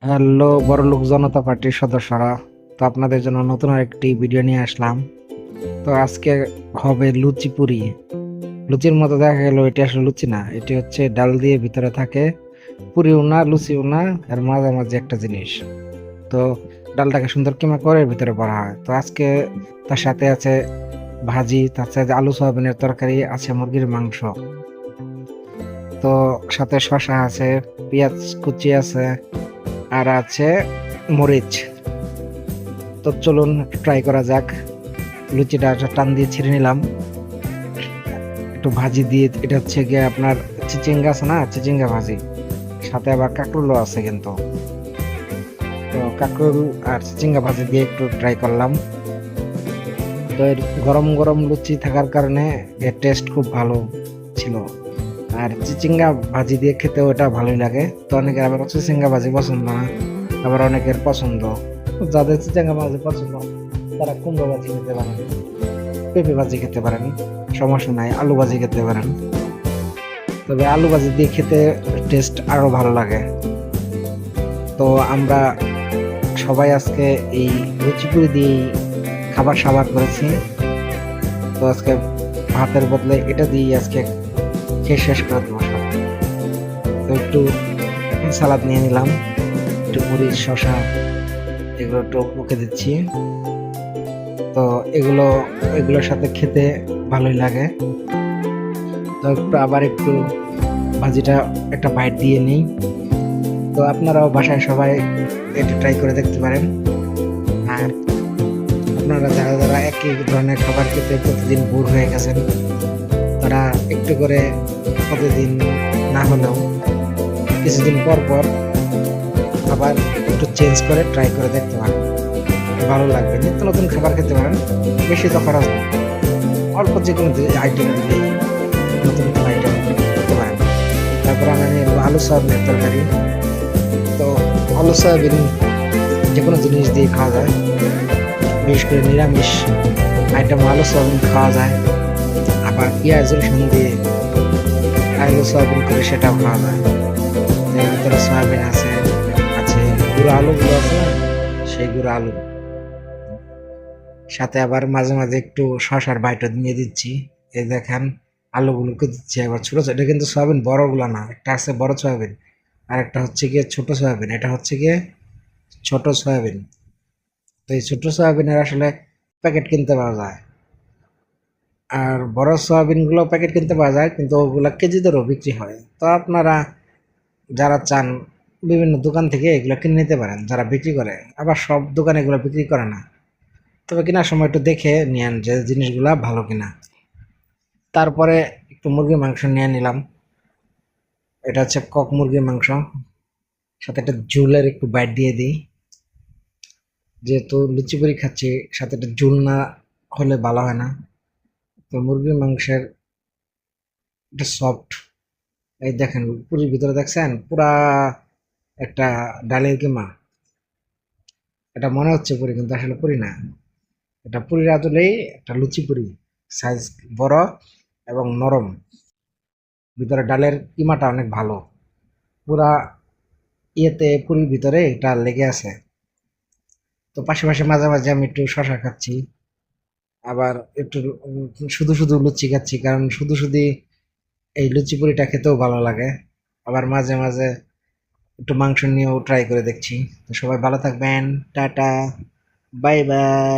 Hello বড়লোক জনতা পার্টির সদস্যরা, তো আপনাদের জন্য নতুন আরেকটি ভিডিও নিয়ে আসলাম। তো আজকে হবে লুচি পুরি। লুচির মতো দেখা গেল এটি আসলে লুচি না, এটি হচ্ছে ডাল দিয়ে ভিতরে থাকে পুরিও না লুচিও না, এর মাঝামাঝি একটা জিনিস। তো ডালটাকে সুন্দর কিমা করে এর ভিতরে ভরা হয়। তো আজকে তার সাথে আছে ভাজি, তার সাথে আলু সয়াবিনের তরকারি আছে, মুরগির মাংস, তো সাথে শসা আছে, পেঁয়াজ কুচি আছে, আর আছে মরিচ। তো চলুন ট্রাই করা যাক। লুচিটা একটা টান দিয়ে ছিঁড়ে নিলাম, একটু ভাজি দিয়ে। এটা হচ্ছে গিয়ে আপনার চিচিঙ্গা আছে না, চিচিঙ্গা ভাজি, সাথে আবার কাঁকরোলও আছে কিন্তু। তো কাঁকরোল আর চিচিঙ্গা ভাজি দিয়ে একটু ট্রাই করলাম। তো এর গরম গরম লুচি থাকার কারণে এর টেস্ট খুব ভালো ছিল। আর চিচিঙ্গা ভাজি দিয়ে খেতে ওটা ভালোই লাগে। তো অনেকের আবার চিচিঙ্গা ভাজি পছন্দ না, আবার অনেকের পছন্দ। যাদের চিচিঙ্গা ভাজি পছন্দ তারা কুমড়ো ভাজি খেতে পারেন, পেঁপে ভাজি খেতে পারেন, সমস্যা নাই, আলু ভাজি খেতে পারেন। তবে আলু ভাজি দিয়ে খেতে টেস্ট আরো ভালো লাগে। তো আমরা সবাই আজকে এই লুচিপুরি দিয়ে খাবার সাবার করেছি। তো আজকে ভাতের বদলে এটা দিয়ে আজকে খেয়ে শেষ করে দেবো সব। তো একটু সালাদ নিয়ে নিলাম, একটু মরিচ শসা এগুলো একটু মুখে দিচ্ছি। তো এগুলো এগুলোর সাথে খেতে ভালোই লাগে। তো একটু আবার একটু ভাজিটা একটা বাইট দিয়ে নিই। তো আপনারাও বাসায় সবাই এটা ট্রাই করে দেখতে পারেন। আর আপনারা যারা যারা একই ধরনের খাবার খেতে প্রতিদিন বোর হয়ে গেছেন, তারা একটু করে প্রতিদিন না হলেও কিছুদিন পর পর আবার একটু চেঞ্জ করে ট্রাই করে দেখতে পারেন, ভালো লাগবে। নিত্য নতুন খাবার খেতে পারেন, বেশি তো খরচ নেই, অল্প যে কোনো আইটেম দিয়ে নতুন নতুন আইটেম করতে পারেন। তারপর আমি নিয়ে নেবো আলু সয়াবিনের তরকারি। তো আলু সয়াবিন যে কোনো জিনিস দিয়ে খাওয়া যায়, বিশেষ করে নিরামিষ আইটেম আলু সয়াবিন খাওয়া যায়। আবার পেঁয়াজ রসুন দিয়ে আলু সয়াবিন করে সেটাও খাওয়া যায়। এর ভিতরে সয়াবিন আছে, আছে গুঁড়ো আলুগুলো আছে না, সেই গুঁড়ো আলু, সাথে আবার মাঝে মাঝে একটু শসার বাইটও দিয়ে দিচ্ছি। এই দেখেন আলুগুলোকে দিচ্ছি আবার ছোট ছোট। এটা কিন্তু সয়াবিন বড়গুলো না, একটা আছে বড় সয়াবিন আর একটা হচ্ছে গিয়ে ছোট সয়াবিন। এটা হচ্ছে গিয়ে ছোট সয়াবিন। তো এই ছোট সয়াবিনের আসলে প্যাকেট কিনতে পাওয়া যায়, আর বড় সয়াবিন গুলো প্যাকেট কিনতে পাওয়া যায়, কিন্তু ওগুলা কেজি দরেও বিক্রি হয়। তো আপনারা যারা চান বিভিন্ন দোকান থেকে এগুলো কিনে নিতে পারেন, যারা বিক্রি করে। আবার সব দোকানে এগুলো বিক্রি করে না, তবে কেনার সময় একটু দেখে নিয়েন যে জিনিসগুলা ভালো কিনা। তারপরে একটু মুরগির মাংস নিয়ে নিলাম। এটা হচ্ছে কক মুরগির মাংস, সাথে একটা ঝুলের একটু বাইট দিয়ে দিই। যেহেতু লুচি পুরি খাচ্ছি, সাথে একটা ঝুল না হলে ভালো হয় না। তো মুরগির মাংসের একটা সফট, এই দেখেন পুরির ভিতরে দেখছেন পুরা একটা ডালের কিমা। এটা মনে হচ্ছে পুরি, কিন্তু আসলে পুরি না। এটা পুরির আদলেই একটা লুচি পুরি, সাইজ বড় এবং নরম। ভিতরে ডালের কিমাটা অনেক ভালো, পুরা ইয়েতে পুরির ভিতরে এটা লেগে আছে। তো পাশাপাশি মাঝে মাঝে আমি একটু শশা খাচ্ছি, আবার একটু শুধু শুধু লুচি খাচ্ছি, কারণ শুধু শুধু এই লুচি পুরিটা খেতেও ভালো লাগে। আবার মাঝে মাঝে একটু মাংস নিয়েও ট্রাই করে দেখছি। তো সবাই ভালো থাকবেন, টাটা, বাই বাই।